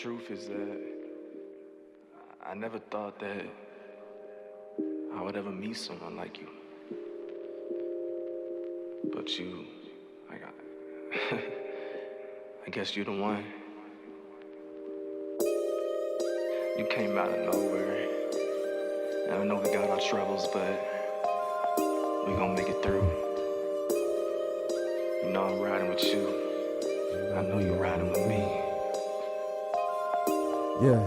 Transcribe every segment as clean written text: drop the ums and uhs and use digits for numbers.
truth is that I never thought that I would ever meet someone like you. But you, I guess you're the one. You came out of nowhere. And I know we got our troubles, but we gonna make it through. You know I'm riding with you. I know you're riding with me. Yeah.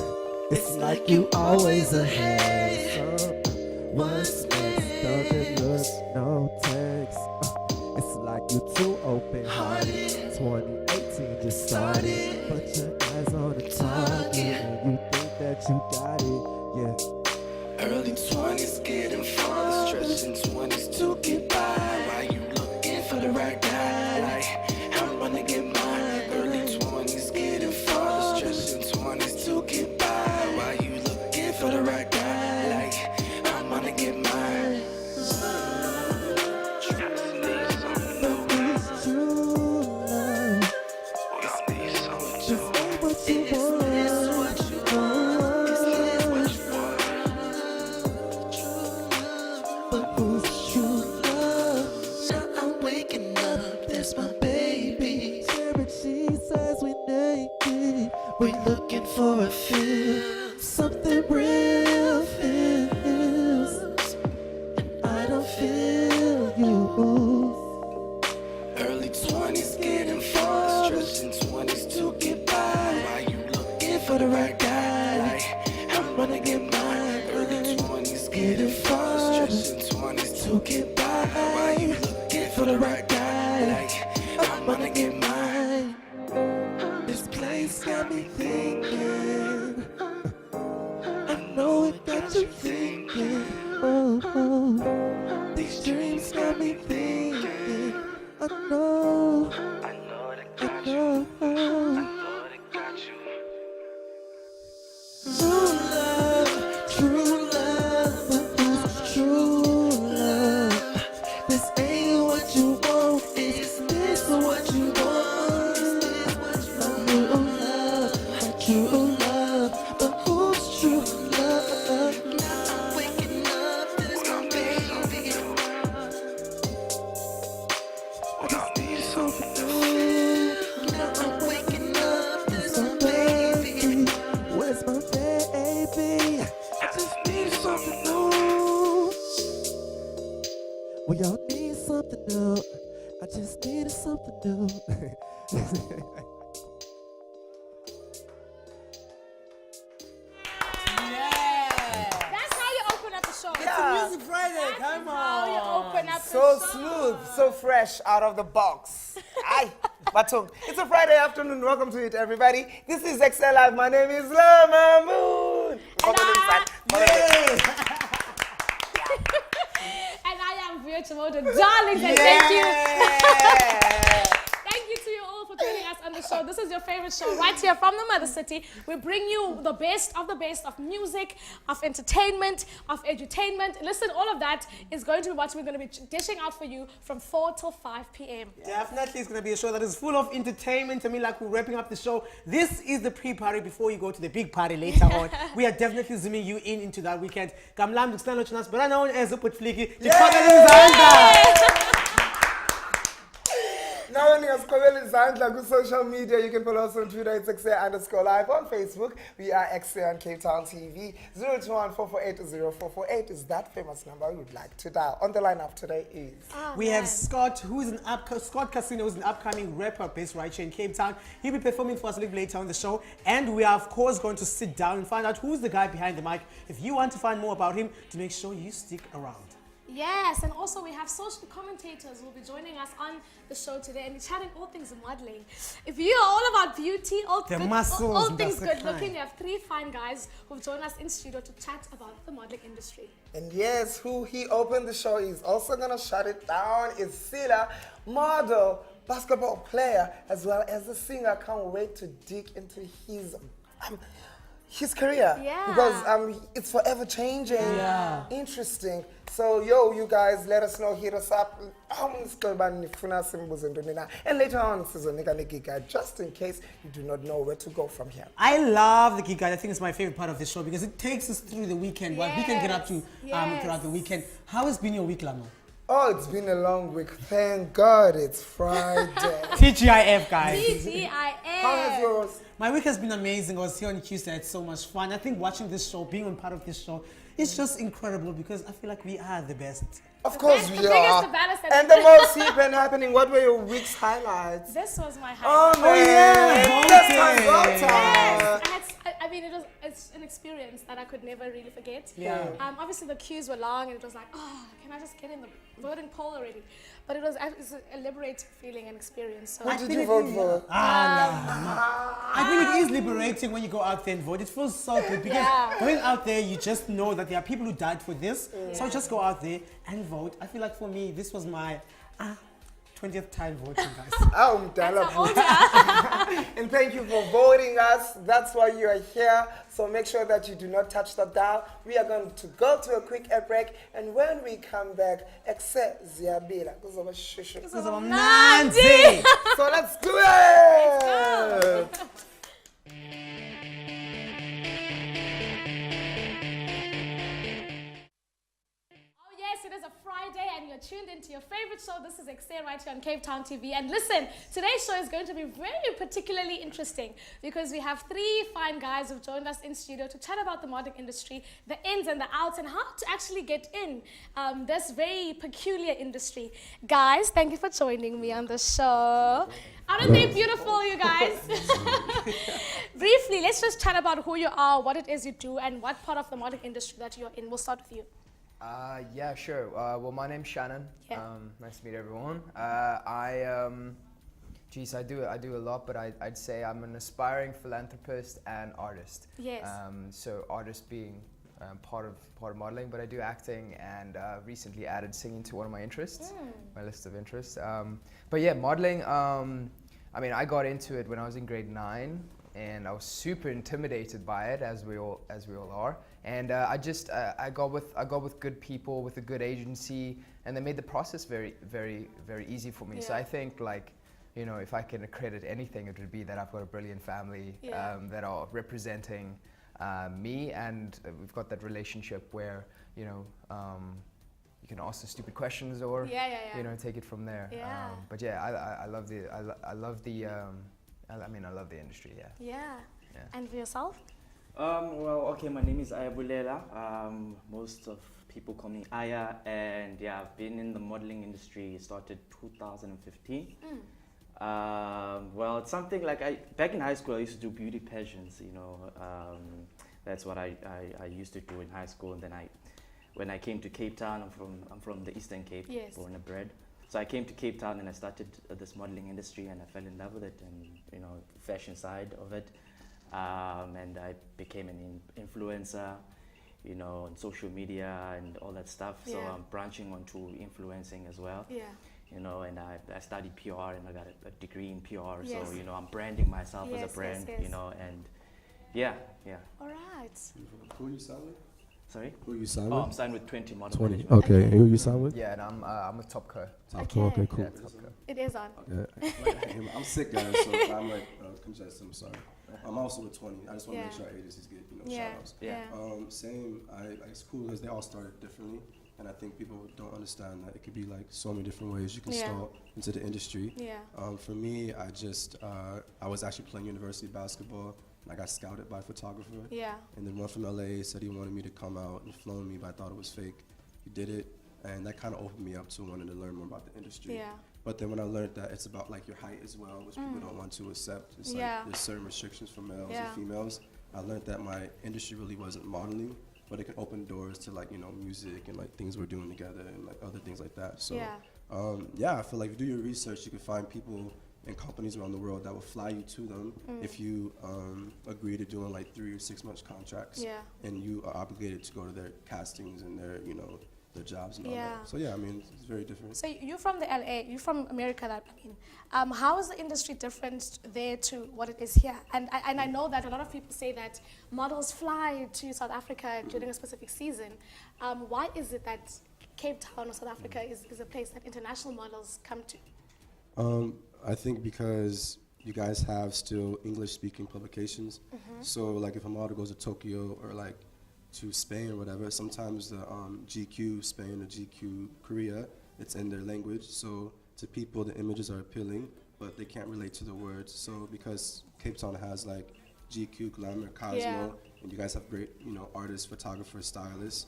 It's like you always ahead. What's next? Doesn't look no text. It's like you too open-hearted. 2018 just started, but your eyes on the target, and you think that you got it. Yeah. Early 20s getting far, stretching 20s to get by. Why you looking for the right guy? Like I'm gonna get mine. Early 20s getting far, stretching 20s to get by. Why you looking for the right guy? Like I'm gonna get mine. For a feel, something real feels, and I don't feel you. Early 20s getting far, stretching 20s to get by. Why you looking for the right guy? Like I'm gonna get mine. Early 20s getting far, stretching 20s to get by. Why you looking for the right guy? Like I'm gonna get mine. This place got me thinking. I know it got you thinking. Oh. These dreams got me thinking. I know it got you. I know it got you. True love, but who's true love? This ain't what you want. Is this what you want? True love, but who's true love? Now I'm waking up, this my baby. I just need something new. Now I'm waking up, this my baby. Where's my baby? I just need something new. We all need something new. I just needed something new. Music Friday, come on. How you open up So the show. smooth, so fresh out of the box. Aye, Batung. It's a Friday afternoon. Welcome to it, everybody. This is Ekse Live. My name is Llama Moon. And I am Vuyo and darlings, and thank you. Thank you to you all for joining us on the show. This is your favorite show right here from the Mother City. We bring you the best of music, of entertainment, of edutainment. Listen, all of that is going to be what we're going to be dishing out for you from 4 till 5 p.m. Definitely, it's going to be a show that is full of entertainment. I mean, like we're wrapping up the show. This is the pre-party before you go to the big party later on. We are definitely zooming you into that weekend. Kamlam Luthando Tyla Qambela, but I know as a put flicky. Now when you're scrolling Zandla, social media, you can follow us on Twitter, it's Ekse_live. On Facebook, we are Ekse on Cape Town TV. 021-448-0448 is that famous number we would like to dial. On the lineup today is... we have Scott, Scott Casino, who's an upcoming rapper based right here in Cape Town. He'll be performing for us a little later on the show. And we are, of course, going to sit down and find out who's the guy behind the mic. If you want to find more about him, to make sure you stick around. Yes, and also we have social commentators who will be joining us on the show today and we're chatting all things modeling. If you are all about beauty, all things good looking, we have 3 fine guys who've joined us in studio to chat about the modeling industry. And yes, who he opened the show is also gonna shut it down is Sellah, model, basketball player, as well as a singer. Can't wait to dig into his his career. Yeah. Because it's forever changing. Yeah. Interesting. So, yo, you guys, let us know, hit us up. And later on, just in case you do not know where to go from here. I love the Geek Guide. I think it's my favorite part of the show because it takes us through the weekend, what we can get up to throughout the weekend. How has been your week, Llama? Oh, it's been a long week. Thank God it's Friday. TGIF, guys. TGIF. How has yours? My week has been amazing. I was here on Tuesday. I had so much fun. I think watching this show, being on part of this show, it's just incredible because I feel like we are the best. Of course we the are. biggest, the baddest, And the most hip and happening. What were your week's highlights? This was my Oh, highlight. man. yeah. Yes. I mean, it's an experience that I could never really forget. Yeah. Obviously, the queues were long, and it was like, oh, can I just get in the voting poll already? But it was a liberating feeling and experience. So Who did you vote for? I think it is liberating when you go out there and vote. It feels so good because going out there, you just know that there are people who died for this. So just go out there and vote. I feel like for me, this was my 20th time voting, guys. Oh, and thank you for voting us. That's why you are here. So make sure that you do not touch the dial. We are going to go to a quick ad break. And when we come back, Ekse Ziabila. So let's do it! It is a Friday and you're tuned into your favorite show. This is Ekse right here on Cape Town TV. And listen, today's show is going to be very particularly interesting because we have three fine guys who've joined us in studio to chat about the modeling industry, the ins and the outs, and how to actually get in this very peculiar industry. Guys, thank you for joining me on the show. Aren't they beautiful, you guys? Briefly, let's just chat about who you are, what it is you do, and what part of the modeling industry that you're in. We'll start with you. Yeah, sure. Well, my name's Shannon. Yeah. Nice to meet everyone. I do a lot, but I'd say I'm an aspiring philanthropist and artist. Yes. So artist being part of modeling, but I do acting and recently added singing to one of my interests, my list of interests. But yeah, modeling. I mean, I got into it when I was in grade 9. And I was super intimidated by it, as we all are. And I got with good people, with a good agency, and they made the process very, very, very easy for me. Yeah. So I think, like, you know, if I can accredit anything, it would be that I've got a brilliant family that are representing me, and we've got that relationship where, you know, you can ask the stupid questions or you know, take it from there. Yeah. But yeah, I love the industry, Yeah. And for yourself? Well, okay, my name is Ayabulela. Most of people call me Aya, and yeah, I've been in the modeling industry, started 2015. Well, it's something like back in high school, I used to do beauty pageants, you know. That's what I used to do in high school, and then when I came to Cape Town, I'm from the Eastern Cape, born and bred. So I came to Cape Town and I started this modeling industry, and I fell in love with it, and you know, fashion side of it, and I became an influencer, you know, on social media and all that stuff. So I'm branching onto influencing as well. Yeah. You know, and I studied PR and I got a degree in PR. So you know, I'm branding myself as a brand. You know, and yeah. All right. Who you signed with? Sorry? Who you signed Oh, with? I'm signed with 20 Model 20. Management. Okay. And who you signed with? Yeah, and I'm with Top Co. Top Co. Okay, cool. Yeah, Top Co. It is on. Yeah. I'm sick, guys, so I'm like congested. I'm sorry. I'm also with 20. I just want to make sure our agencies get, you know, shout outs. Same. It's cool because they all started differently, and I think people don't understand that it could be like so many different ways you can start into the industry. Yeah. For me, I was actually playing university basketball. I got scouted by a photographer. Yeah. And then one from LA said he wanted me to come out and film me, but I thought it was fake. He did it, and that kind of opened me up to wanting to learn more about the industry. Yeah. But then when I learned that it's about like your height as well, which people don't want to accept. It's like there's certain restrictions for males and females. I learned that my industry really wasn't modeling, but it can open doors to like, you know, music and like things we're doing together and like other things like that. So I feel like if you do your research, you can find people and companies around the world that will fly you to them if you agree to doing like 3 or 6 month contracts, and you are obligated to go to their castings and their, you know, their jobs and all that. So yeah, I mean, it's very different. So you're from the LA, you're from America, that I mean. How is the industry different there to what it is here? And I know that a lot of people say that models fly to South Africa during a specific season. Why is it that Cape Town or South Africa is a place that international models come to? I think because you guys have still English-speaking publications. So like if a model goes to Tokyo or like to Spain or whatever, sometimes the GQ Spain or GQ Korea, it's in their language. So to people, the images are appealing, but they can't relate to the words. So because Cape Town has like GQ, Glamour, Cosmo, and you guys have great, artists, photographers, stylists,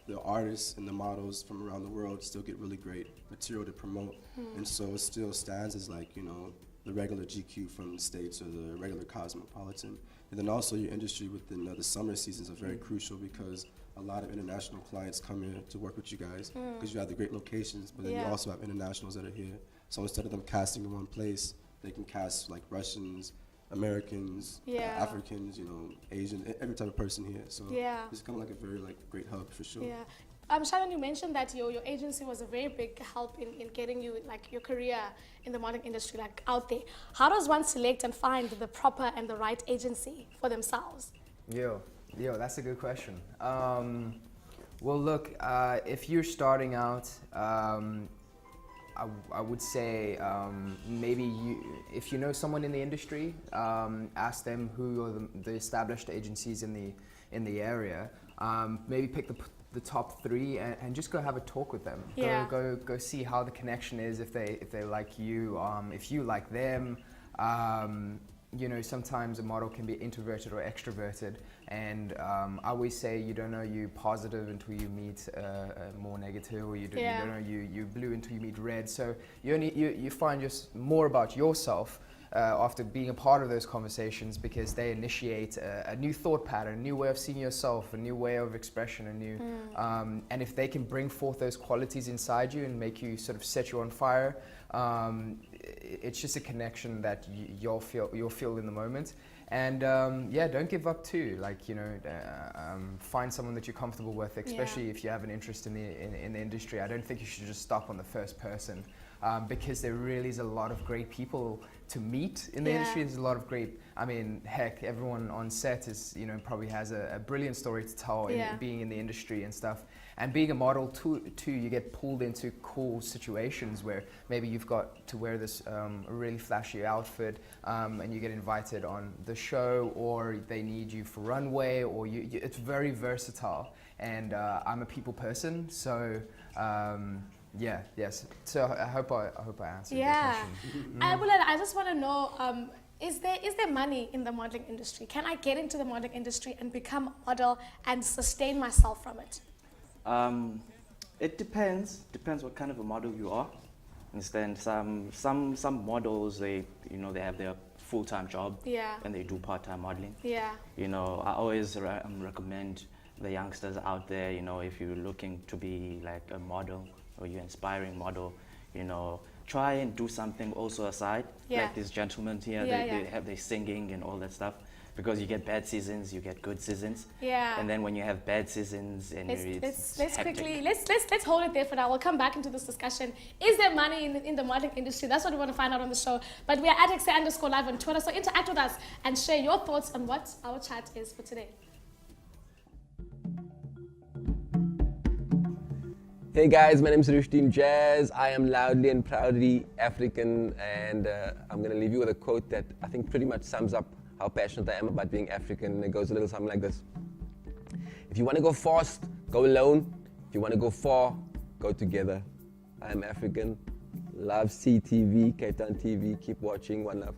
the artists and the models from around the world still get really great material to promote. And so it still stands as like, the regular GQ from the States or the regular Cosmopolitan. And then also your industry within the summer seasons are very crucial because a lot of international clients come in to work with you guys because you have the great locations, but then you also have internationals that are here. So instead of them casting in one place, they can cast like Russians, Americans, Africans, Asian, every type of person here. So it's kind of like a very great hub for sure. Shannon, you mentioned that your agency was a very big help in getting you your career in the modeling industry out there. How does one select and find the proper and the right agency for themselves? Yo, that's a good question. Well, look, if you're starting out, I would say maybe if you know someone in the industry, ask them who are the established agencies in the area. Maybe pick the top 3 and just go have a talk with them. Go see how the connection is, if they like you, if you like them. Sometimes a model can be introverted or extroverted, and I always say you don't know you positive until you meet more negative, or you don't know you blue until you meet red. So you find just more about yourself after being a part of those conversations, because they initiate a new thought pattern, a new way of seeing yourself, a new way of expression, and if they can bring forth those qualities inside you and make you sort of set you on fire, it's just a connection that you'll feel in the moment. And don't give up too. Find someone that you're comfortable with, especially if you have an interest in the industry. I don't think you should just stop on the first person, because there really is a lot of great people to meet in the industry. There's a lot of great, heck, everyone on set is, probably has a brilliant story to tell being in the industry and stuff. And being a model too, you get pulled into cool situations where maybe you've got to wear this really flashy outfit, and you get invited on the show, or they need you for runway, or it's very versatile. And I'm a people person, so yes. So I hope I answered your question. I just want to know, is there money in the modeling industry? Can I get into the modeling industry and become a model and sustain myself from it? It depends what kind of a model you are. Understand, some models, they have their full-time job and they do part-time modeling. I always recommend the youngsters out there, if you're looking to be like a model or you're an inspiring model, try and do something also aside. Like these gentlemen here, they have their singing and all that stuff. Because you get bad seasons, you get good seasons. And then when you have bad seasons, and let's hold it there for now. We'll come back into this discussion. Is there money in the modeling industry? That's what we want to find out on the show. But we are at Ekse_live on Twitter, so interact with us and share your thoughts on what our chat is for today. Hey guys, my name is Rushdin Jazz. I am loudly and proudly African, and I'm going to leave you with a quote that I think pretty much sums up how passionate I am about being African. It goes a little something like this. If you want to go fast, go alone. If you want to go far, go together. I am African. Love CTV, Cape Town TV. Keep watching. One love.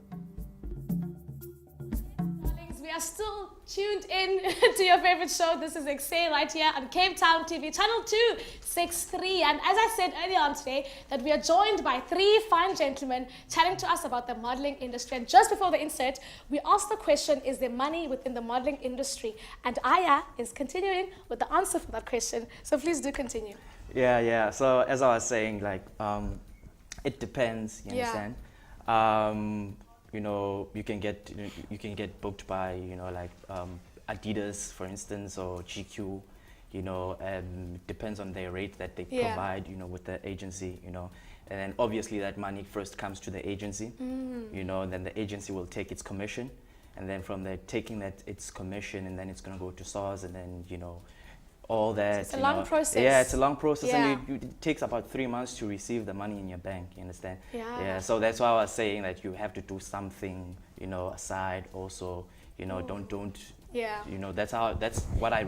We are still tuned in to your favorite show. This is Ekse right here on Cape Town TV, channel 263. And as I said earlier on today, that we are joined by 3 fine gentlemen chatting to us about the modeling industry. And just before the insert, we asked the question, is there money within the modeling industry? And Aya is continuing with the answer for that question. So please do continue. Yeah. So as I was saying, it depends, you understand? You can get booked by Adidas, for instance, or GQ, you know, depends on their rate that they provide, you know, with the agency, you know. And then obviously that money first comes to the agency, you know, and then the agency will take its commission. And then from there, taking that its commission, and then it's going to go to SARS, and then, you know, all that. So it's a long process. Yeah, it's a long process, and it takes about 3 months to receive the money in your bank, you understand? Yeah. So that's why I was saying that you have to do something, you know, aside also, you know, don't. Yeah. You know, that's what I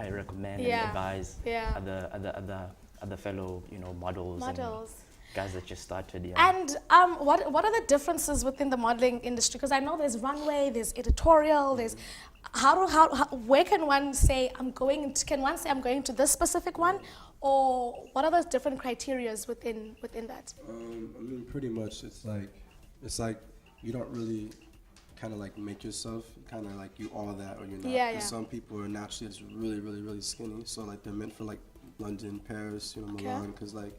recommend and advise other fellow, you know, models. And guys that just started. And what are the differences within the modeling industry? Because I know there's runway, there's editorial, there's where can one say can one say I'm going to this specific one, or what are the different criterias within that? I mean, pretty much it's like you don't really kind of like make yourself kind of like you are that or you're not. Yeah. Some people are naturally just really, really, really skinny, so like they're meant for like London, Paris, you know, Milan, because like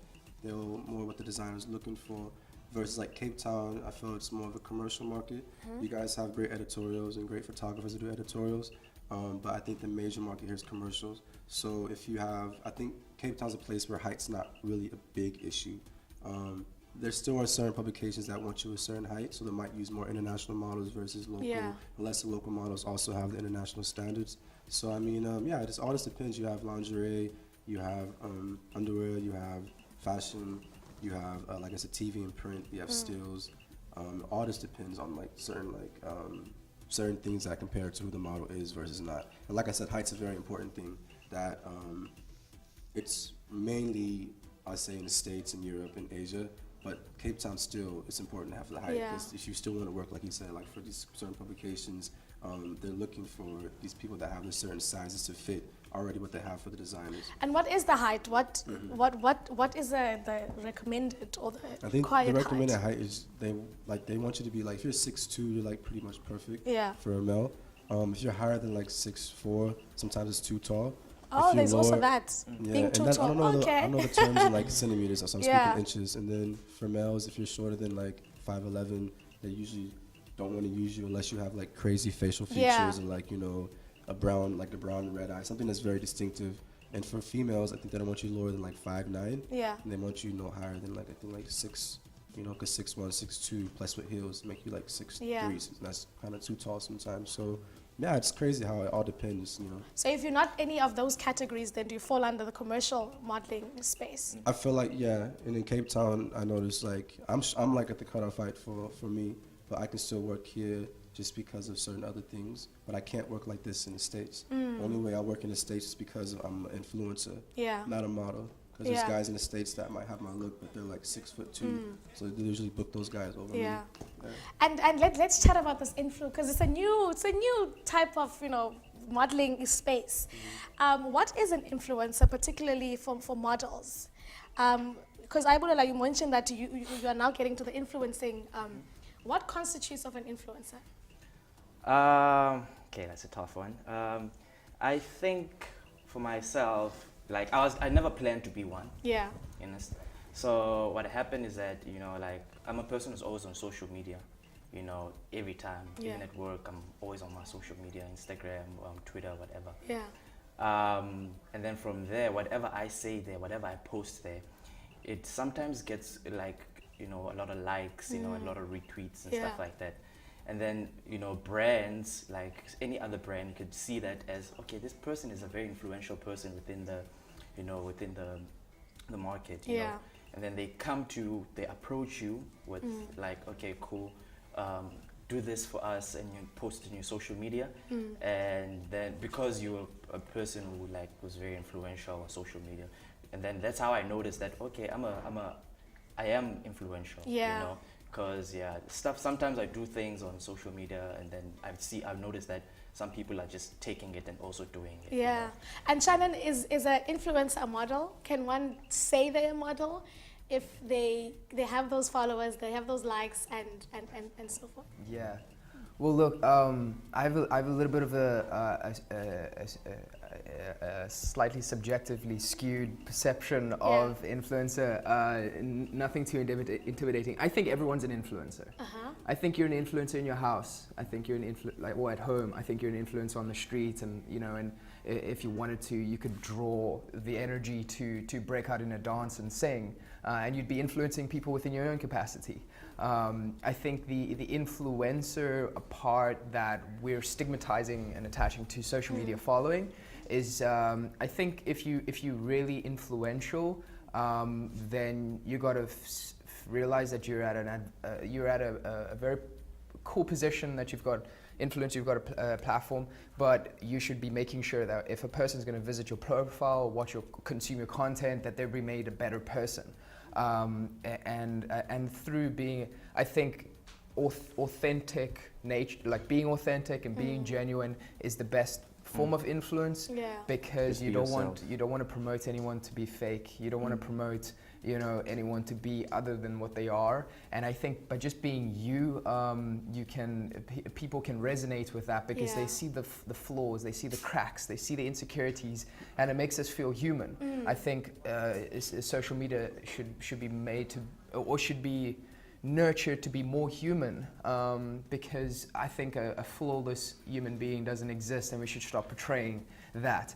they're more what the designer's looking for. Versus like Cape Town, I feel it's more of a commercial market. You guys have great editorials and great photographers that do editorials, but I think the major market here is commercials. So if you have, I think Cape Town's a place where height's not really a big issue. There still are certain publications that want you a certain height, so they might use more international models versus local. Lesser local models also have the international standards. So I mean, it all just depends. You have lingerie, you have underwear, you have fashion, you have like I said, TV and print. You have stills. All this depends on like certain things that compare to who the model is versus not. And like I said, height's a very important thing. That it's mainly I say in the States and Europe and Asia. But Cape Town still, it's important to have the height. If you still want to work, like you said, like for these certain publications, they're looking for these people that have the certain sizes to fit already what they have for the designers. And what is the height? What is the recommended or the required height? I think the recommended height is they want you to be like, if you're 6'2", you're like pretty much perfect for a male. If you're higher than like 6'4", sometimes it's too tall. Oh, there's also that, being too tall. I don't know the terms in like centimeters, so I'm speaking inches. And then for males, if you're shorter than like 5'11", they usually don't want to use you unless you have like crazy facial features and like, you know, a brown red eye, something that's very distinctive. And for females, I think they don't want you lower than like 5'9". And they want you no higher than like, I think like 6, you know, because 6'1", 6'2", plus with heels make you like 6'3". So that's kind of too tall sometimes. So yeah, it's crazy how it all depends, you know. So if you're not any of those categories, then do you fall under the commercial modeling space? I feel like, and in Cape Town, I noticed like, I'm like at the cutoff height for me, but I can still work here just because of certain other things. But I can't work like this in the States. The only way I work in the States is because I'm an influencer, not a model. Because there's guys in the States that might have my look, but they're like 6'2", so they usually book those guys over me. And let's chat about this influence, because it's a new type of, you know, modeling space. What is an influencer, particularly for models? Because you mentioned that you are now getting to the influencing. What constitutes of an influencer? Okay, that's a tough one. I think for myself, like I never planned to be one. You know? So what happened is that, you know, like I'm a person who's always on social media. You know, every time, even at work, I'm always on my social media, Instagram, Twitter, whatever. And then from there, whatever I say there, whatever I post there, it sometimes gets like, you know, a lot of likes, you know, a lot of retweets and stuff like that. And then, you know, brands, like any other brand, could see that as, okay, this person is a very influential person within the, you know, within the market, you know. And then they approach you with like, okay, cool, do this for us, and you post it in your social media. And then because you're a person who like was very influential on social media, and then that's how I noticed that, okay, I am influential, you know. Because sometimes I do things on social media, and then I've noticed that some people are just taking it and also doing it. You know? And Shannon, is an influencer a model? Can one say they're a model if they have those followers, they have those likes, and so forth? Well, look, I have a little bit of a slightly subjectively skewed perception of influencer. Nothing too intimidating. I think everyone's an influencer. I think you're an influencer in your house. I think you're an or at home. I think you're an influencer on the street, and and if you wanted to, you could draw the energy to break out in a dance and sing, and you'd be influencing people within your own capacity. I think the influencer part that we're stigmatizing and attaching to social media following is, I think if you really influential, then you got to realize that you're at a very cool position, that you've got influence, you've got a platform, but you should be making sure that if a person's going to visit your profile, watch your consume your content, that they'll be made a better person. And through being, I think, authentic nature, like being authentic and being genuine, is the best form of influence, because you don't want to promote anyone to be fake. You don't want to promote anyone to be other than what they are. And I think by just being you, people can resonate with that, because they see the flaws, they see the cracks, they see the insecurities, and it makes us feel human. I think social media should be made to, or should be nurtured to be more human, because I think a flawless human being doesn't exist, and we should stop portraying that.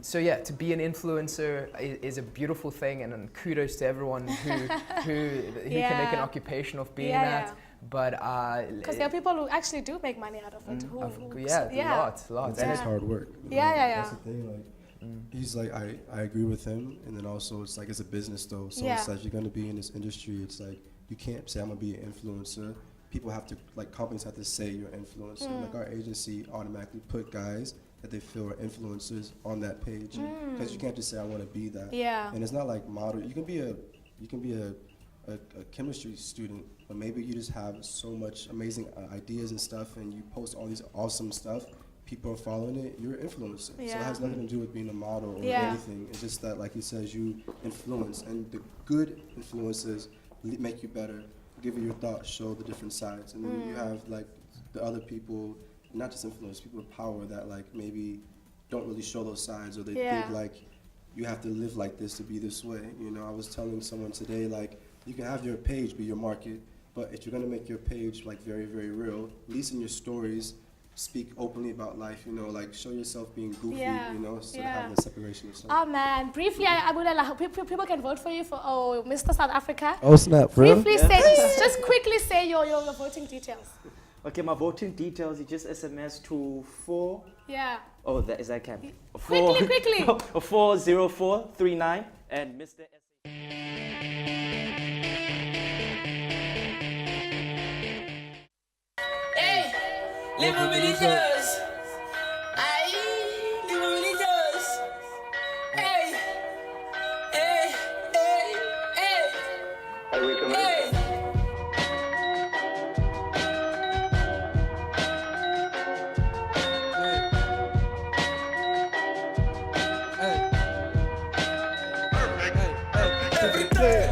So yeah, to be an influencer is a beautiful thing, and kudos to everyone who can make an occupation of being that. But because there are people who actually do make money out of it. Lots. And it's hard work. That's the thing. Like, he's like, I agree with him, and then also it's like, it's a business though. So it's like, you're gonna be in this industry. It's like, you can't say I'm gonna be an influencer. People have to, like, companies have to say you're an influencer. Like, our agency automatically put guys that they feel are influencers on that page, because you can't just say I want to be that. And it's not like model. You can be a chemistry student, but maybe you just have so much amazing ideas and stuff, and you post all these awesome stuff. People are following it. You're an influencer. So it has nothing to do with being a model or anything. It's just that, like he says, you influence, and the good influences make you better, give you your thoughts, show the different sides, and then you have like the other people, not just influence, people with power that like maybe don't really show those sides, or they think like you have to live like this to be this way. I was telling someone today, like, you can have your page be your market, but if you're gonna make your page like very, very real, at least in your stories, speak openly about life, like show yourself being goofy, instead of having a separation of something. Oh man, briefly, people can vote for you for Mr. South Africa. Oh snap, bro. Briefly say, just quickly say your voting details. Okay, my voting details, you just SMS to 4. Oh, that is that camp. Quickly. 40439 and Mr. Hey, live religious. Aye, live religious. Hey, hey, hey, hey. Hey.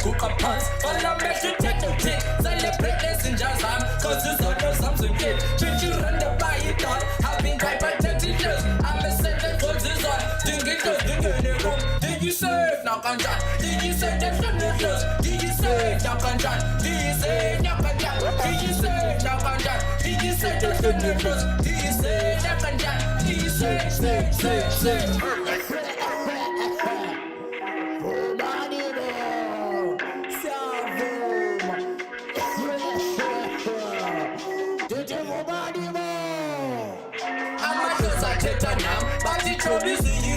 Cook up pants, all I'm meant to take the dick. Celebrate this in jazz time, cause it's all the something kid. Should you run the buy it all? I've been right by 20 years. I'm a second clothes is on. Ding it goes, ding in the room. Did you serve? Knock on John. Did you serve the furniture? Did you serve? Knock on John. Did you serve? Knock on John. Did you serve? Knock on John. Did you serve the furniture? Did you serve? Knock on John. Did you serve?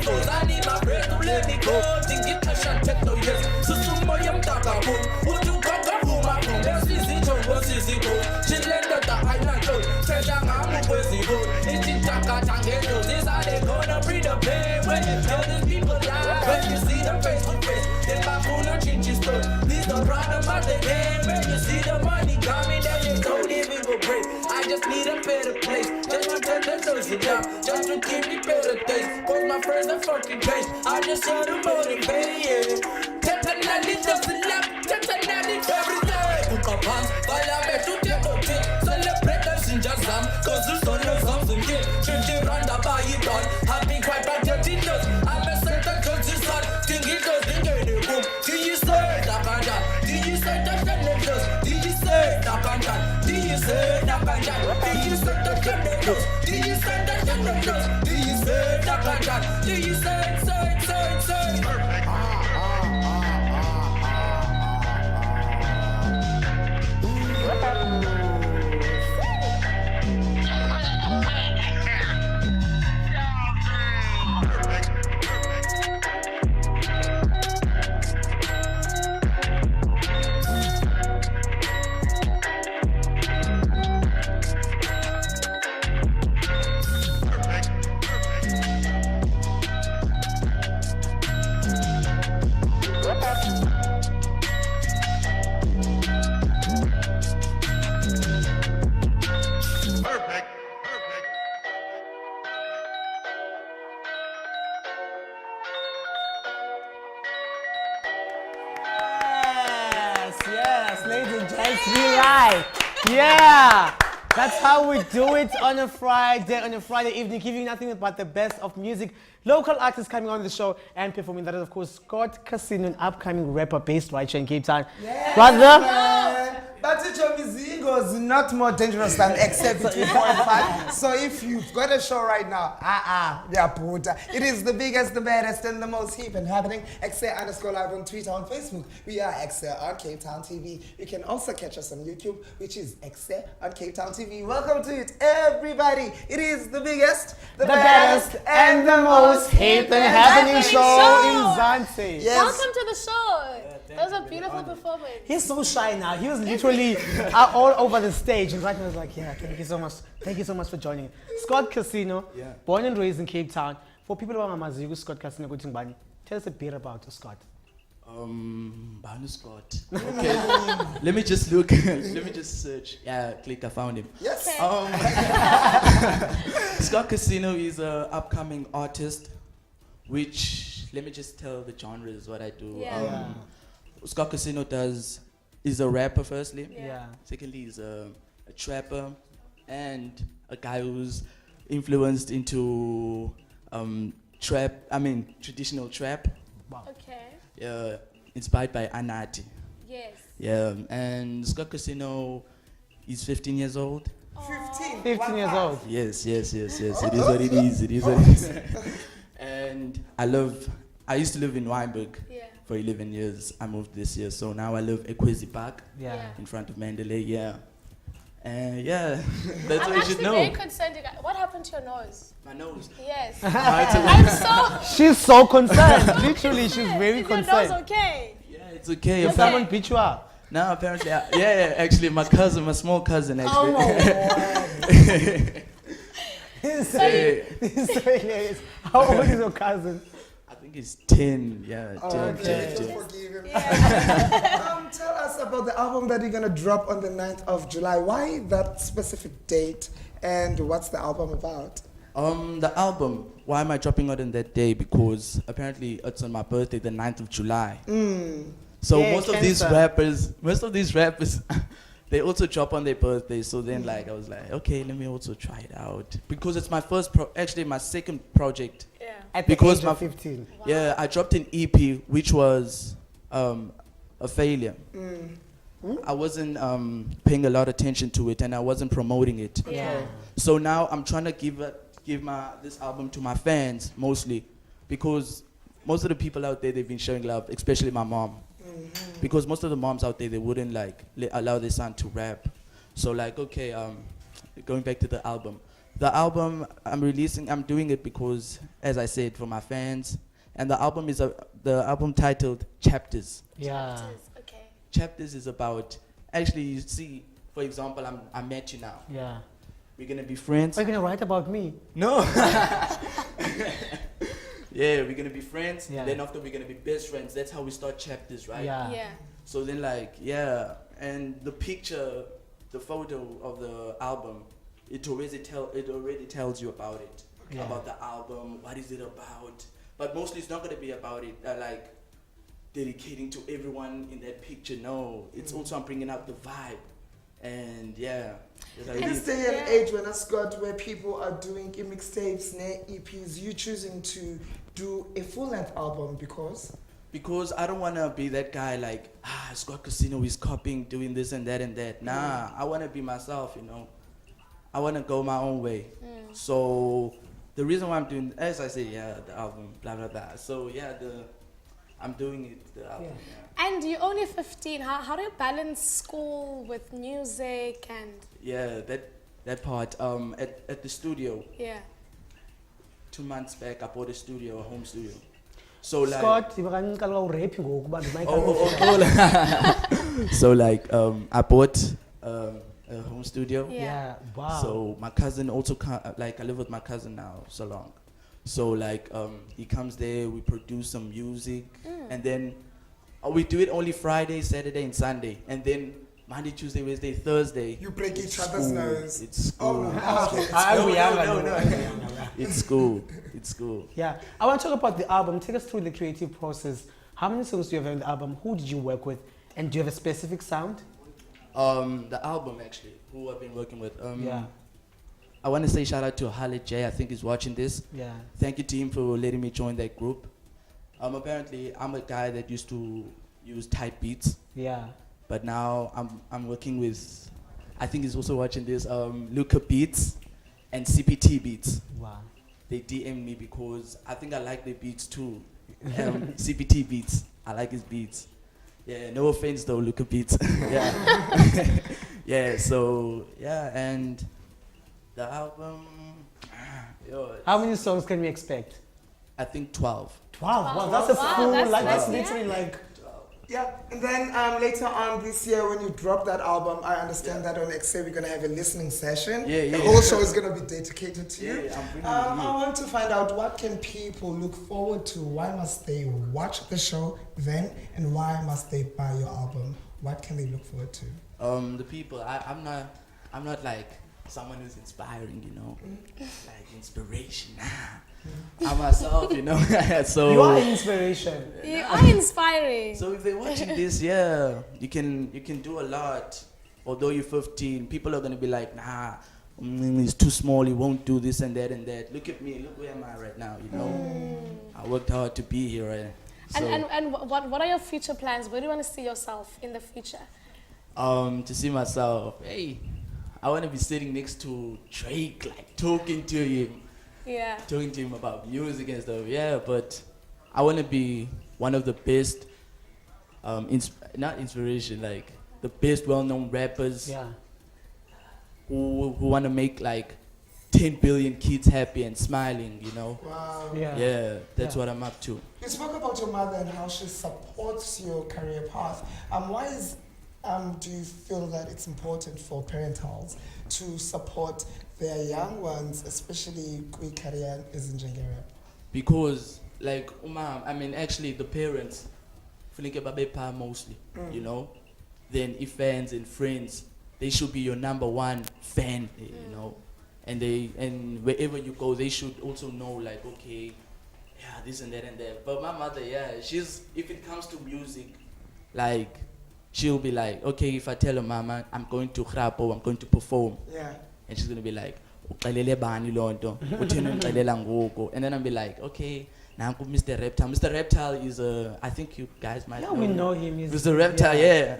I need my breath to let me go. Think it can take no years. So soon boy I'm talking about. What you got to do my phone? That's easy to what's easy to. She let the island go. Treasure I'm a busy go. It's in Taka Tango. This how they gonna bring the pain. When you tell these people lie. When you see them face to face. Then my phone will change his story. These the problem at the end. When you see the money coming, then you don't even go break. I just need a better place. Just to turn the dozy down. Just to give me better days. Cause my friends are fucking crazy. I just want to motivate. Tetanani doesn't lap. Tetanani every day. Cook up hands. While I'm at to take a tip. Celebrate us in just some, cause the sun is something good. Changing round the bar, you done. Happy quite bad, your dinners. I'm a certain cause it's hot. Think it does, think it boom. Do you say that and that? Do you say that and that? Do you say that and that? Do you say that and that? Do you say that and that? Do you say that and that? Do you say that and that? Do you say? Yeah, that's how we do it on a Friday evening, giving you nothing but the best of music. Local artists coming on the show and performing. That is, of course, Scott Casino, an upcoming rapper based right here in Cape Town. Yeah. Brother? But Mizingo is not more dangerous than Ekse between 4 and 5. So if you've got a show right now, yeah, puta. It is the biggest, the baddest, and the most hip and happening. Ekse_live on Twitter, on Facebook. We are Ekse on Cape Town TV. You can also catch us on YouTube, which is Ekse on Cape Town TV. Welcome to it, everybody. It is the biggest, the baddest, and the most hip and happening show in Zante. Yes. Welcome to the show. That was a beautiful performance. He's so shy now. He was literally all over the stage, and right now he's like, yeah, thank you so much. Thank you so much for joining. Scott Casino, born and raised in Cape Town. For people who are Mazigu, Scott Casino, tell us a bit about Scott. Banu Scott. Okay. Let me just look. Let me just search. Yeah, click. I found him. Yes. Scott Casino is an upcoming artist, which let me just tell the genres what I do. Yeah. Scott Casino is a rapper firstly. Yeah. Secondly, he's a trapper and a guy who's influenced into traditional trap. Wow. Okay. Inspired by Anati. Yes. Yeah, and Scott Casino is 15 years old. 15 years old. Yes. It is what it is. And I used to live in Wynberg for 11 years. I moved this year, so now I live Ekse Park in front of Mandalay. Yeah. That's what you should know. I'm actually very concerned. What happened to your nose? My nose? Yes. I'm so... She's so concerned. Literally, she's very concerned. Is your nose okay? Yeah, it's okay. Did someone beat you up? No, apparently, actually, my small cousin, actually. He's so hilarious. How old is your cousin? I think he's 10. Yeah, 10. Okay. 10. Forgive him. Yeah. Tell us about the album that you're going to drop on the 9th of July. Why that specific date, and what's the album about? The album, why am I dropping it on that day? Because apparently it's on my birthday, the 9th of July. So most of these rappers, they also drop on their birthday. So then I was like, okay, let me also try it out. Because it's my my second project. Yeah. At the age of 15. Wow. Yeah, I dropped an EP, which was a failure. I wasn't paying a lot of attention to it, and I wasn't promoting it. Yeah. So now I'm trying to give this album to my fans, mostly, because most of the people out there, they've been showing love, especially my mom. Because most of the moms out there, they wouldn't allow their son to rap. So going back to the album. The album I'm doing it because, as I said, for my fans. And the album is the album titled Chapters. Yeah. Chapters, okay. Chapters is about, actually, you see, for example, I met you now. Yeah. We're gonna be friends. Are you gonna write about me? No. Yeah, we're gonna be friends. Yeah. Then after we're gonna be best friends. That's how we start Chapters, right? Yeah. Yeah. So then and the picture, the photo of the album, it already tells you about it. Yeah. About the album, what is it about? But mostly it's not gonna be about it dedicating to everyone in that picture. No, it's also I'm bringing out the vibe And yeah. In this day and age when us got where people are doing mixtapes, EPs, you choosing to do a full-length album because? Because I don't want to be that guy like, Scott Casino is copying, doing this and that and that. Nah, I want to be myself, you know. I want to go my own way. So the reason why I'm doing, as I said, the album, blah, blah, blah. So I'm doing it, the album. Yeah. And you're only 15. How do you balance school with music and? Yeah, that part. At the studio. Yeah. 2 months back, I bought a home studio. So like. Scott, So like, I bought a home studio. Yeah. Wow. So my cousin also I live with my cousin now so long. So like he comes there, we produce some music, and then we do it only Friday, Saturday, and Sunday, and then Monday, Tuesday, Wednesday, Thursday. You break each other's nose. It's school. No. It's school. It's school. Yeah, I want to talk about the album. Take us through the creative process. How many songs do you have on the album? Who did you work with? And do you have a specific sound? The album actually, who I've been working with. Yeah. I want to say shout out to Halle J. I think he's watching this. Yeah. Thank you to him for letting me join that group. Apparently, I'm a guy that used to use type beats. Yeah. But now I'm working with, I think he's also watching this, Luca Beats and CPT Beats. Wow. They DM me because I think I like the beats too. CPT Beats, I like his beats. Yeah, no offense though, Luca Beats. Yeah. Yeah, so, yeah, and the album, how many songs can we expect? I think 12. 12? Wow, that's a full, that's literally like... Yeah, and then later on this year when you drop that album, I understand that on Ekse we're going to have a listening session. The whole show is going to be dedicated to you. I want to find out what can people look forward to? Why must they watch the show then? And why must they buy your album? What can they look forward to? The people, I'm not like someone who's inspiring, you know, like inspiration. I'm myself, you know. So you are inspiration. You are inspiring. So if they're watching this, you can do a lot. Although you're 15, people are gonna be like, nah, he's too small. He won't do this and that and that. Look at me. Look where am I right now? You know, I worked hard to be here. Right? So, and what are your future plans? Where do you want to see yourself in the future? To see myself, hey, I want to be sitting next to Drake, like talking to him. Yeah. Talking to him about music and stuff, but I want to be one of the best, not inspiration, like the best well-known rappers who want to make like 10 billion kids happy and smiling, you know? Wow. Yeah, that's what I'm up to. You spoke about your mother and how she supports your career path. Do you feel that it's important for parentals to support their young ones, especially quick career is in Nigeria? Because like actually the parents mostly, you know, then if fans and friends, they should be your number one fan, you know, and wherever you go, they should also know like, okay, this and that and that. But my mother, if it comes to music, like she'll be like, okay, if I tell her, Mama, I'm going to rap or I'm going to perform, and she's gonna be like, and then I'll be like, okay, now Mr. Reptile. Mr. Reptile is I think you guys might know. We know him. Mr. Reptile,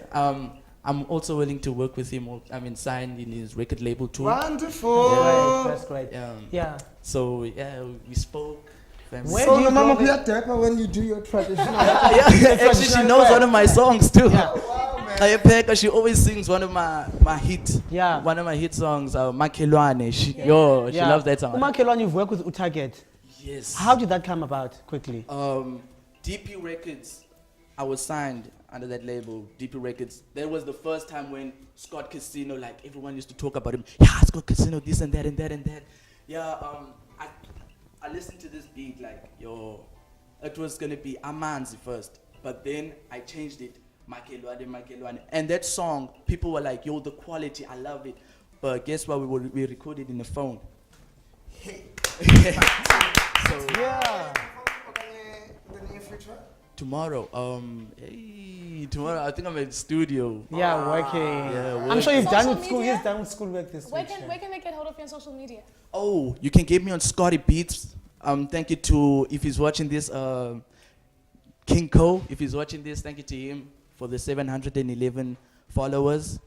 I'm also willing to work with him. Signed in his record label too. Wonderful. That's great. So we spoke. So your mama be at Depa when you do your traditional. Actually, she knows one of my songs too. She always sings one of my hit. One of my hit songs, Makelwane. She loves that song. Makelwane, you've worked with Utaget. Yes. How did that come about? Quickly. DP Records. I was signed under that label, DP Records. That was the first time when Scott Casino, like everyone used to talk about him. Scott Casino, this and that and that and that. I listened to this beat like, it was gonna be Amanzi first, but then I changed it, Makelwane. And that song, people were like, the quality, I love it. But guess what, we recorded in the phone. In the near future? Tomorrow, tomorrow I think I'm at studio. Yeah, working. Yeah, I'm sure you've done with Social school. media? He's done with schoolwork this Where week. can they get hold of you on social media? Oh, you can get me on Scotty Beats. Thank you to, if he's watching this, King Cole, if he's watching this, thank you to him for the 711 followers.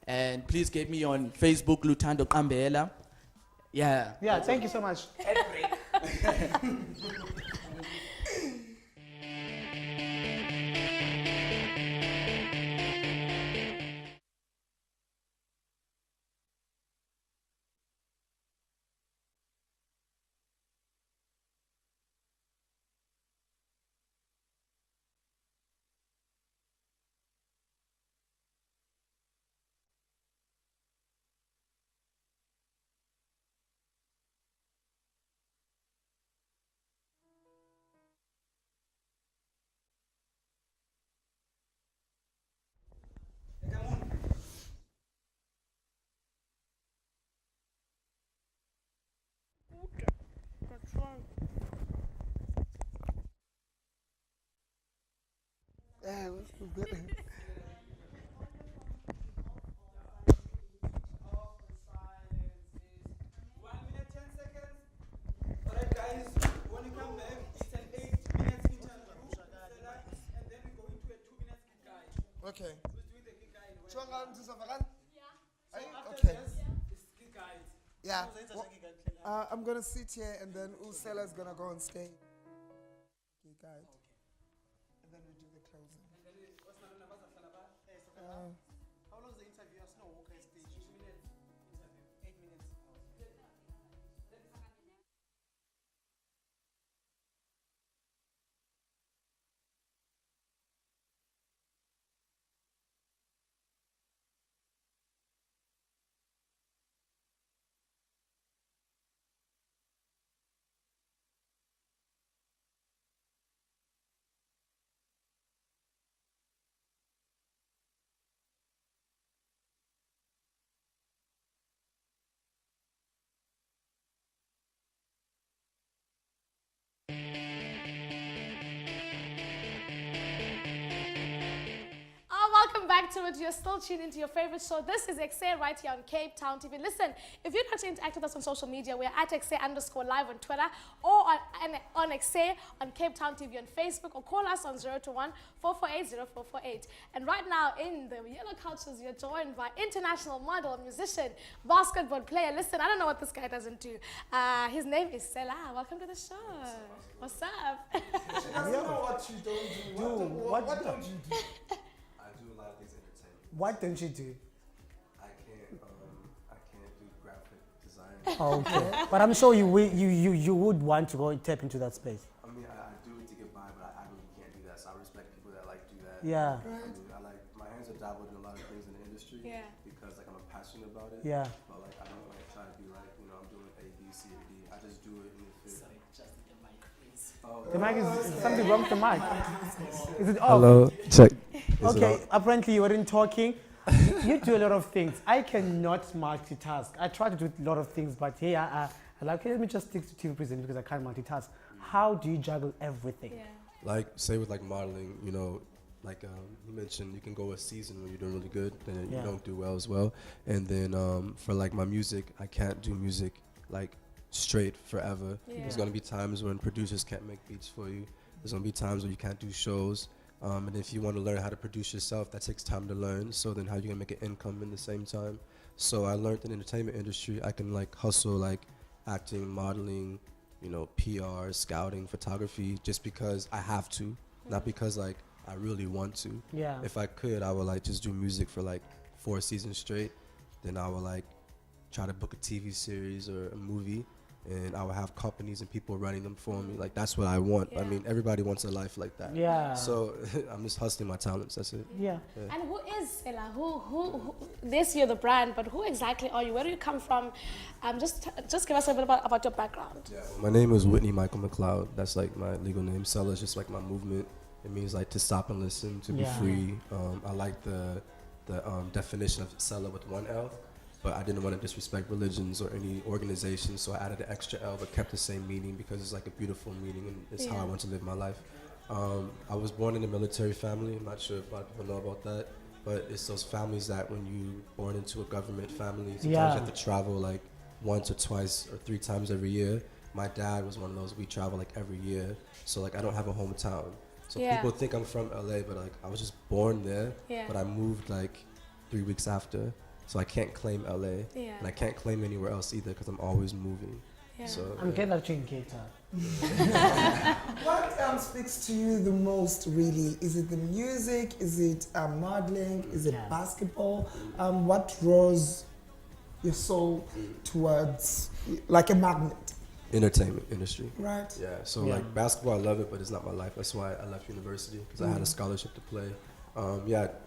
And please get me on Facebook, Luthando Qambela. Yeah. Yeah, thank you so much. Okay. Okay. Yeah. I'm gonna sit here and then Sella's gonna go on stage. Okay, guys. And then we do the closing. How long is the interview? Snow Walker stage. 2 minutes. 8 minutes. Welcome back to it. You're still tuned into your favorite show. This is Ekse right here on Cape Town TV. Listen, if you'd like to interact with us on social media, we're at Ekse_live on Twitter or on Ekse on Cape Town TV on Facebook, or call us on 021-448-0448. And right now in the Yellow Cultures, you're joined by international model, musician, basketball player. Listen, I don't know what this guy doesn't do. His name is Sellah. Welcome to the show. What's up? She doesn't know what you don't do. What don't you do? What don't you do? I can't do graphic design. Okay, but I'm sure you would want to go and tap into that space. I mean, I do it to get by, but I really can't do that. So I respect people that like do that. Yeah. I mean, my hands are dabbled in a lot of things in the industry. Yeah. Because I'm passionate about it. Yeah. But I don't try to be I'm doing A, B, C, or D. I just do it and it fits. Sorry, just the mic, please. The mic is something wrong with the mic. Is it off? Hello. Check. Okay, apparently you weren't talking. You do a lot of things. I cannot multitask. I try to do a lot of things, but I like, let me just stick to TV presenting because I can't multitask. How do you juggle everything? Yeah. Say with modeling, you mentioned you can go a season when you're doing really good, then you don't do well as well. And then for my music, I can't do music straight forever. Yeah. There's gonna be times when producers can't make beats for you. There's gonna be times when you can't do shows. And if you want to learn how to produce yourself, that takes time to learn. So then how you gonna make an income in the same time? So I learned in the entertainment industry, I can hustle acting, modeling, PR, scouting, photography, just because I have to, not because I really want to. Yeah. If I could, I would just do music for 4 seasons straight. Then I would try to book a TV series or a movie, and I would have companies and people running them for me. That's what I want. Yeah. I mean, everybody wants a life like that. Yeah. So I'm just hustling my talents. That's it. Yeah. And who is Sellah? Who? This you're the brand, but who exactly are you? Where do you come from? Just give us a bit about your background. Yeah. My name is Michael McCloud. That's my legal name. Sellah is just my movement. It means to stop and listen, to be free. I like the definition of Sellah with 1 L. But I didn't want to disrespect religions or any organizations, so I added an extra L but kept the same meaning because it's a beautiful meaning and it's how I want to live my life. I was born in a military family. I'm not sure if a lot of people know about that, but it's those families that when you born into a government family, sometimes you have to travel like once or twice or 3 times every year. My dad was one of those. We travel like every year, so like I don't have a hometown. So people think I'm from LA, but like I was just born there, but I moved like 3 weeks after. So I can't claim LA, and I can't claim anywhere else either because I'm always moving. So I'm glad that you're in Cape Town. What speaks to you the most, really? Is it the music? Is it modeling? Is it basketball? What draws your soul towards, like a magnet? Entertainment industry. Right. Yeah, so like basketball, I love it, but it's not my life. That's why I left university, because I had a scholarship to play.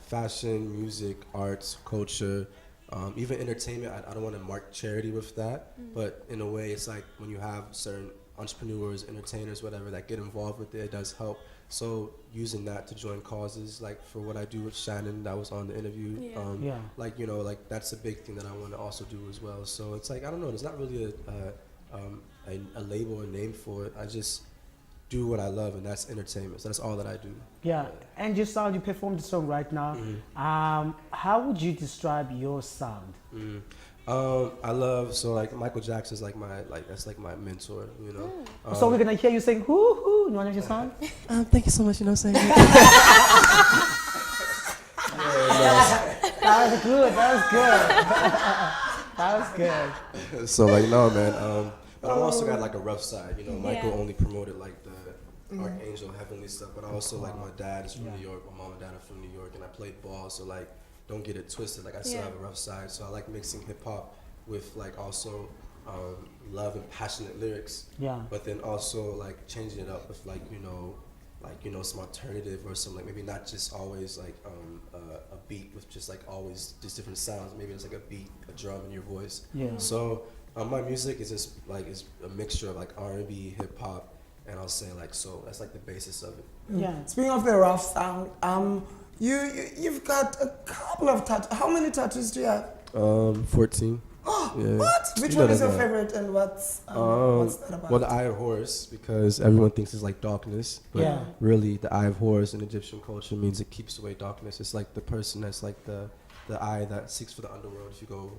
Fashion, music, arts, culture, even entertainment. I don't want to mark charity with that, but in a way, it's like when you have certain entrepreneurs, entertainers, whatever, that get involved with it, it does help. So using that to join causes, like for what I do with Shannon, that was on the interview. Like, you know, like that's a big thing that I want to also do as well. So it's like, I don't know, there's not really a label or name for it. I just do what I love, and that's entertainment. So that's all that I do. And your sound, you performed the song right now. How would you describe your sound? I love, so like Michael Jackson's like my, that's like my mentor, you know. So we're gonna hear you sing "Hoo Hoo" in one of your songs. Thank you so much, you know, saying That was good. That was good. So like, no, man. But I also got like a rough side, you know. Michael only promoted like the Archangel Heavenly stuff, but also like my dad is from New York, my mom and dad are from New York, and I played ball, so like don't get it twisted. Like I still have a rough side, so I like mixing hip hop with like also love and passionate lyrics. But then also like changing it up with like some alternative or some like maybe not just always like a beat with just like always just different sounds. Maybe it's like a beat, a drum in your voice. So my music is just like is a mixture of like R&B, hip hop, and I'll say like soul. That's like the basis of it. Speaking of the rough sound, you've got a couple of tattoos. How many tattoos do you have? 14. What? Which one is your favorite, and what's that about? Well, the Eye of Horus, because everyone thinks it's like darkness, but really the Eye of Horus in Egyptian culture means it keeps away darkness. It's like the person that's like the eye that seeks for the underworld, if you go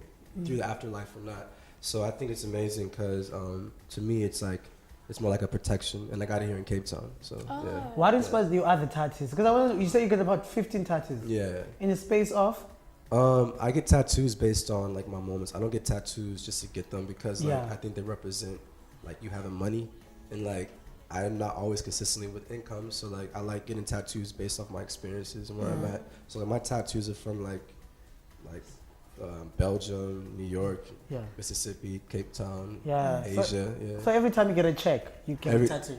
through the afterlife or not. So I think it's amazing because to me it's like it's more like a protection, and I got it here in Cape Town. So What inspires your other tattoos? Because you say you get about 15 tattoos. In a space of. I get tattoos based on like my moments. I don't get tattoos just to get them because like I think they represent like you having money, and like I'm not always consistently with income, so like I like getting tattoos based off my experiences and where I'm at. So like my tattoos are from like Belgium, New York, Mississippi, Cape Town, Asia. So every time you get a check, you get a tattoo.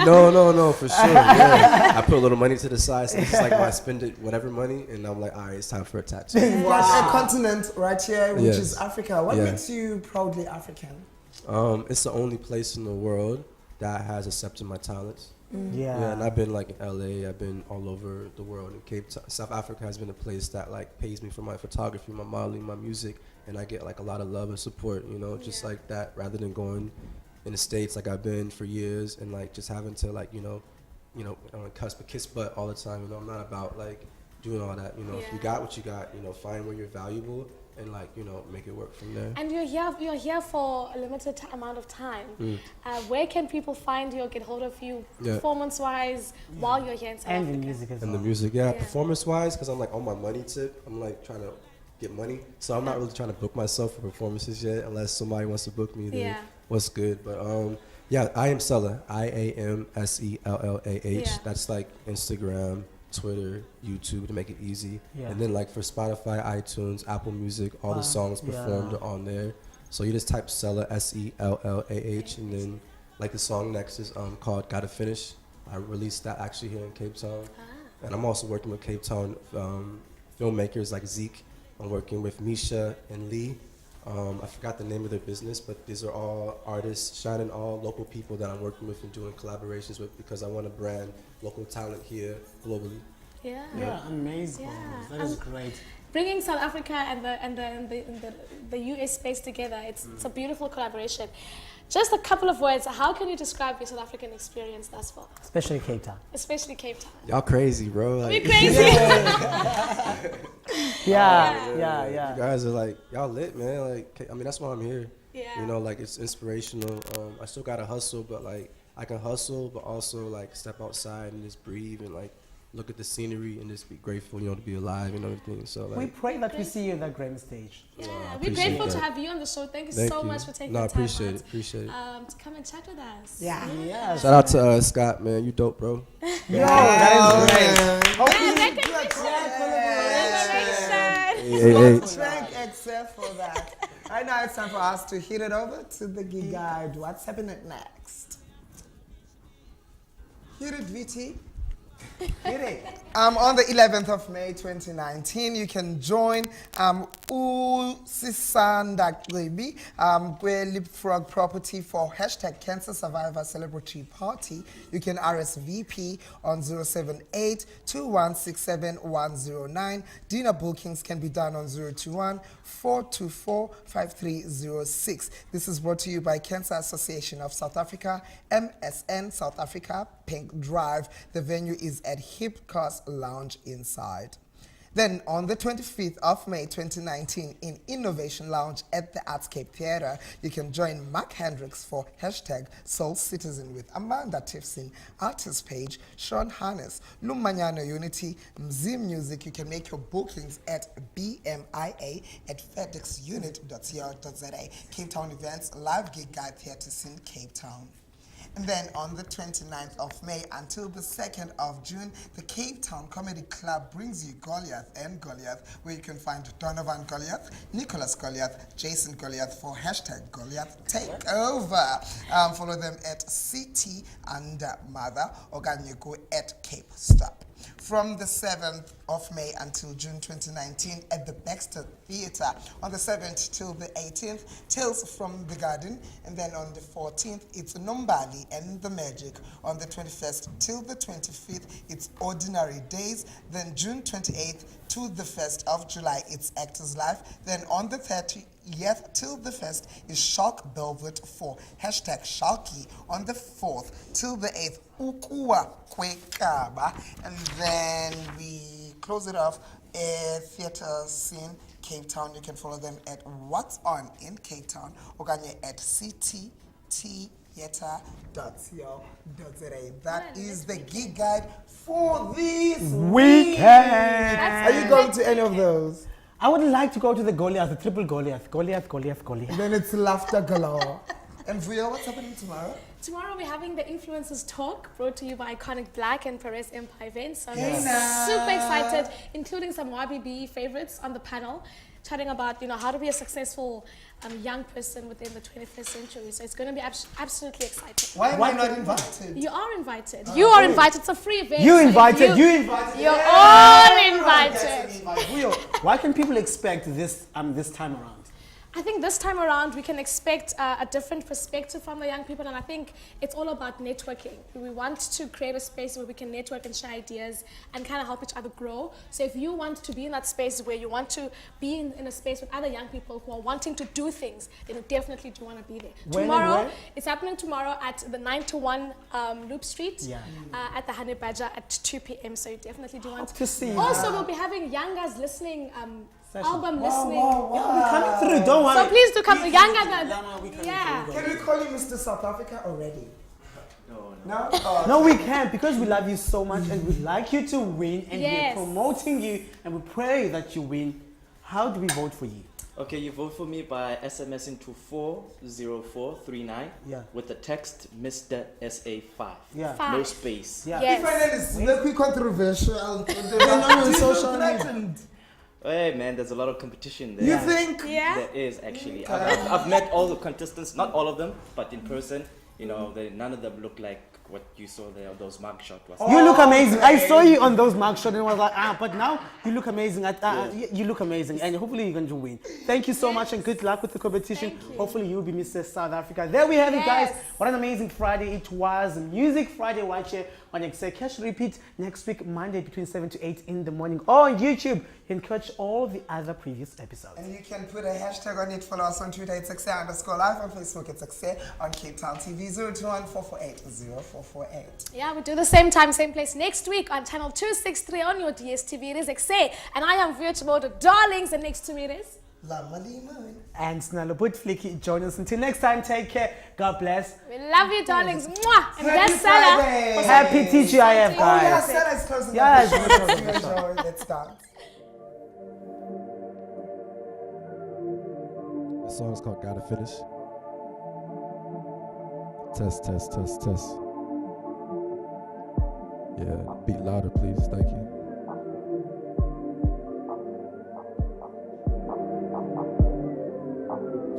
No, for sure. I put a little money to the side, so it's just like I spend it whatever money, and I'm like, all right, it's time for a tattoo. You've got a continent right here, which is Africa. What makes you proudly African? It's the only place in the world that has accepted my talents. And I've been like in LA, I've been all over the world. In Cape Town, South Africa has been a place that like pays me for my photography, my modeling, my music, and I get like a lot of love and support, you know, just like that, rather than going in the States like I've been for years and like just having to like, you know, I don't kiss butt all the time, you know. I'm not about like doing all that, you know. If you got what you got, you know, find where you're valuable and like, you know, make it work from there. And you're here for a limited amount of time. Where can people find you or get hold of you performance-wise while you're here in South Africa? And the music as well. And the music, performance-wise, because I'm like on my money tip, I'm like trying to get money. So I'm not really trying to book myself for performances yet, unless somebody wants to book me, then what's good. But I am Sellah, IAMSELLAH. That's like Instagram, Twitter, YouTube, to make it easy. And then like for Spotify, iTunes, Apple Music, all the songs performed are on there. So you just type Sellah, SELLAH, and then like the song next is called Gotta Finish. I released that actually here in Cape Town. And I'm also working with Cape Town filmmakers like Zeke. I'm working with Misha and Lee. I forgot the name of their business, but these are all artists, shining all local people that I'm working with and doing collaborations with, because I want to brand local talent here globally. Amazing. That is great. bringing South Africa and the US space together. It's a beautiful collaboration. Just a couple of words. How can you describe your South African experience thus far? Especially Cape Town. Especially Cape Town. Y'all crazy, bro. Like, We're crazy. Yeah. You guys are like, y'all lit, man. Like, I mean, that's why I'm here. Yeah. You know, like, it's inspirational. I still gotta hustle, but like, I can hustle, but also like step outside and just breathe and like look at the scenery and just be grateful, you know, to be alive and everything. So like, We pray that we see you in that grand stage. Yeah, I we're appreciate grateful to that. have you on the show. Thank you Thank so you. much for taking No, I the time appreciate out it. Appreciate it. to come and chat with us. Yeah. Shout out to Scott, man. You dope, bro. Yo, that is great. Hey. Thank Ekse for that. Right now it's time for us to hit it over to the gig guide. What's happening next? Hit it, VT. Hit it. On the 11th of May 2019, you can join Sisanda Gwebi Leapfrog Property for #Cancer Survivor Celebratory Party. You can RSVP on 078-2167-109. Dinner bookings can be done on 021-424-5306. This is brought to you by Cancer Association of South Africa, MSN South Africa, Pink Drive. The venue is at Hip Cars Lounge inside. Then on the 25th of May 2019 in Innovation Lounge at the Artscape Theatre, you can join Mark Hendricks for #Soul Citizen with Amanda Tiffson, Artist Page, Sean Hannes, Lumanyano Unity, Mzee Music. You can make your bookings at bmia@fedexunit.co.za. Cape Town Events, live gig guide theatre scene, Cape Town. And then on the 29th of May until the 2nd of June, the Cape Town Comedy Club brings you Goliath and Goliath, where you can find Donovan Goliath, Nicholas Goliath, Jason Goliath for #Goliath Takeover. Follow them at CT under Mother or go at Cape Stop. From the 7th of May until June 2019 at the Baxter Theatre. On the 7th till the 18th, Tales from the Garden. And then on the 14th, it's Nombali and the Magic. On the 21st till the 25th, it's Ordinary Days. Then June 28th to the 1st of July, it's Actors Life. Then on the 30th till the 1st is Shark Velvet for #Sharky. On the 4th till the 8th, Ukuwa Kwekaba. And then we close it off at Theatre Scene Cape Town. You can follow them at What's On in Cape Town or at cttheatre.co.za. That is the gig guide for this weekend. Are you going to any of those? I would like to go to the Goliath, the triple Goliath. Goliath. Then it's laughter galore. And Vuyo, what's happening tomorrow? Tomorrow we're having the Influencers Talk, brought to you by Iconic Black and Perez Empire Events. So I'm super excited, including some YBB favorites on the panel, chatting about how to be a successful young person within the 21st century. So it's going to be absolutely exciting. Why am I not invited? You are invited. You are invited. It's a free event. You so invited. You're all invited. Vuyo, what can people expect this time around? I think this time around we can expect a different perspective from the young people, and I think it's all about networking. We want to create a space where we can network and share ideas and kind of help each other grow. So if you want to be in that space where you want to be in a space with other young people who are wanting to do things, then you definitely do want to be there. Tomorrow, it's happening tomorrow at the 9 to 1 Loop Street at the Honey Badger at 2 p.m. So you definitely do want to see. Also, we'll be having young guys listening. Album listening. Yeah, we're coming through, don't worry. So please do come. Younger than. Llama, Can we call you Mr. South Africa already? No. No, we can't, because we love you so much and we'd like you to win, and we're promoting you and we pray that you win. How do we vote for you? Okay, you vote for me by SMSing to 40439 with the text Mr. SA5. No space. If my name is very controversial. Hey man, there's a lot of competition there. You think? Yeah. There is actually. I've met all the contestants, not all of them, but in person. you know, none of them look like what you saw there, those mug shots. You look amazing. I saw you on those mug shots and I was like, but now you look amazing. You look amazing, and hopefully you're going to win. Thank you so much, and good luck with the competition. Hopefully you'll be Mr. South Africa. There we have it, guys. What an amazing Friday it was. Music Friday right here on Ekse. Catch repeat next week, Monday between 7 to 8 in the morning on YouTube. You can catch all the other previous episodes. And you can put a hashtag on it. Follow us on Twitter, it's Ekse_live. On Facebook, it's Ekse. On Cape Town TV, 021-448-0448. Yeah, we do the same time, same place next week on channel 263 on your DSTV. It is Ekse. And I am Vuyo the darlings. And next to me it is Llama and Sinalo Flicky. Join us until next time. Take care. God bless. We love you, darlings. Mwah! And that's Sellah. Happy TGIF, guys. Oh, yeah, Sellah is closing Yes, the show. Let's dance. The song's called Gotta Finish. Test, test, test, test. Yeah, beat louder, please. Thank you.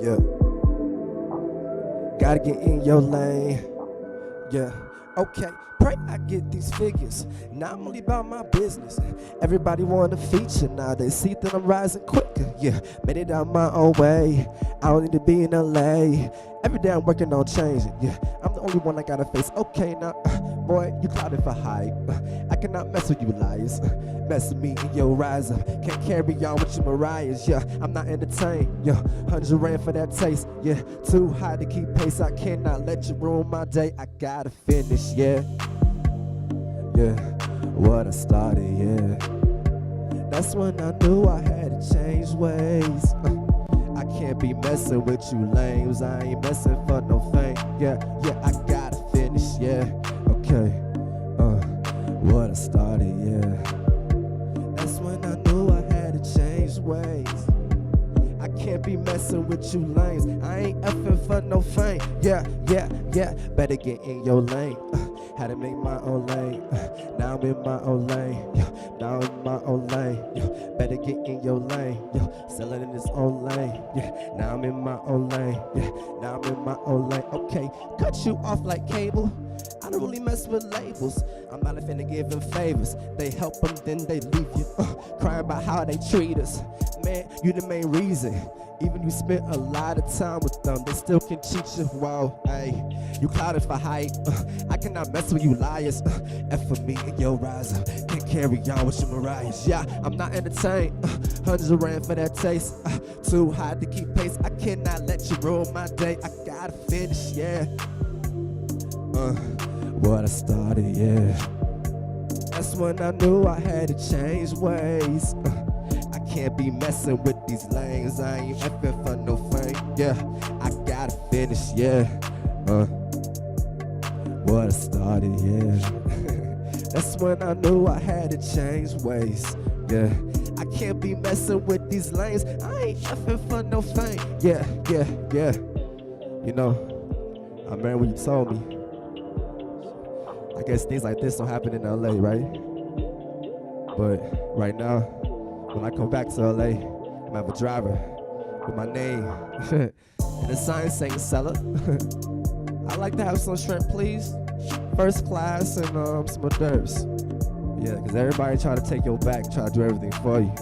Yeah. Gotta get in your lane. Yeah. Okay. Pray I get these figures. Now I'm only about my business. Everybody want a feature now. They see that I'm rising quicker. Yeah. Made it out my own way. I don't need to be in LA. Every day I'm working on changing. Yeah. I'm the only one I gotta face. Okay now. Boy, you clouded for hype. I cannot mess with you liars. Mess with me and your rise up. Can't carry on with your Mariahs. Yeah, I'm not entertained. Yeah, 100 rand for that taste. Yeah, too high to keep pace. I cannot let you ruin my day. I gotta finish. Yeah, yeah. What I started. Yeah, that's when I knew I had to change ways. I can't be messing with you lames. I ain't messing for no fame. Yeah, yeah. I gotta finish. Yeah. Okay, what I started, yeah. That's when I knew I had to change ways. I can't be messing with you lanes. I ain't effing for no fame. Yeah, yeah, yeah. Better get in your lane. Had to make my own lane. Now I'm in my own lane. Yeah, now I'm in my own lane. Yeah, better get in your lane. Yeah, selling in his own lane. Yeah, now I'm in my own lane. Yeah, now I'm in my own lane. Okay, cut you off like cable. I don't really mess with labels. I'm not finna give them favors. They help them, then they leave you. Crying about how they treat us. Man, you the main reason. Even you spent a lot of time with them, they still can cheat you. Wow, hey, you clouded for hype. I cannot mess with you liars. F for me and your riser. Can't carry on with your Mariahs. Yeah, I'm not entertained. 100 rand for that taste. Too high to keep pace. I cannot let you ruin my day. I gotta finish, yeah. What I started, yeah. That's when I knew I had to change ways. I can't be messing with these lanes. I ain't effing for no fame. Yeah, I gotta finish. Yeah, what I started. Yeah, that's when I knew I had to change ways. Yeah, I can't be messing with these lanes. I ain't effing for no fame. Yeah, yeah, yeah. You know, I remember when you told me. I guess things like this don't happen in LA, right? But right now, when I come back to LA, I'm gonna have a driver with my name and the sign saying Sellah. I'd like to have some shrimp, please. First class and some hors d'oeuvres. Yeah, because everybody try to take your back, try to do everything for you.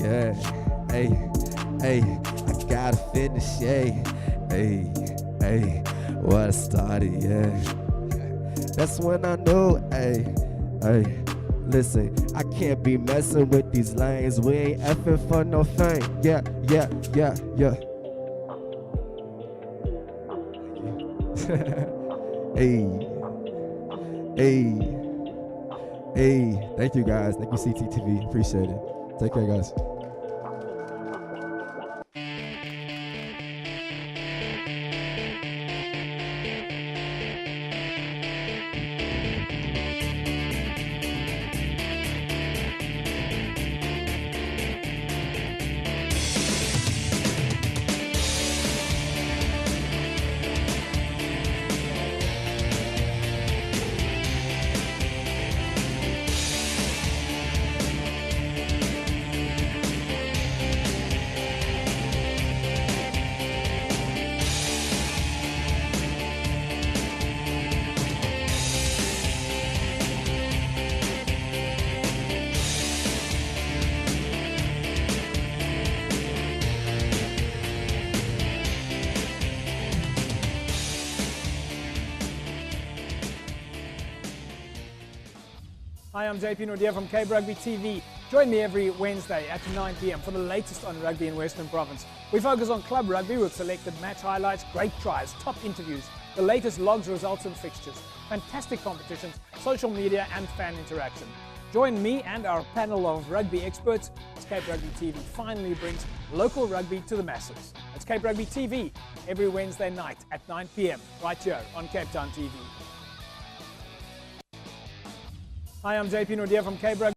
Yeah, hey, hey, I gotta finish, yeah. Hey, hey, what I started, yeah. That's when I knew, hey, hey, listen, I can't be messing with these lanes. We ain't effing for no fame. Yeah, yeah, yeah, yeah. Hey, hey, hey. Thank you guys. Thank you CTTV. Appreciate it. Take care, guys. Hi, I'm JP Nordia from Cape Rugby TV. Join me every Wednesday at 9 p.m. for the latest on rugby in Western Province. We focus on club rugby with selected match highlights, great tries, top interviews, the latest logs, results and fixtures, fantastic competitions, social media and fan interaction. Join me and our panel of rugby experts as Cape Rugby TV finally brings local rugby to the masses. It's Cape Rugby TV every Wednesday night at 9 p.m. right here on Cape Town TV. Hi, I'm JP Nordia from Cape Rugby.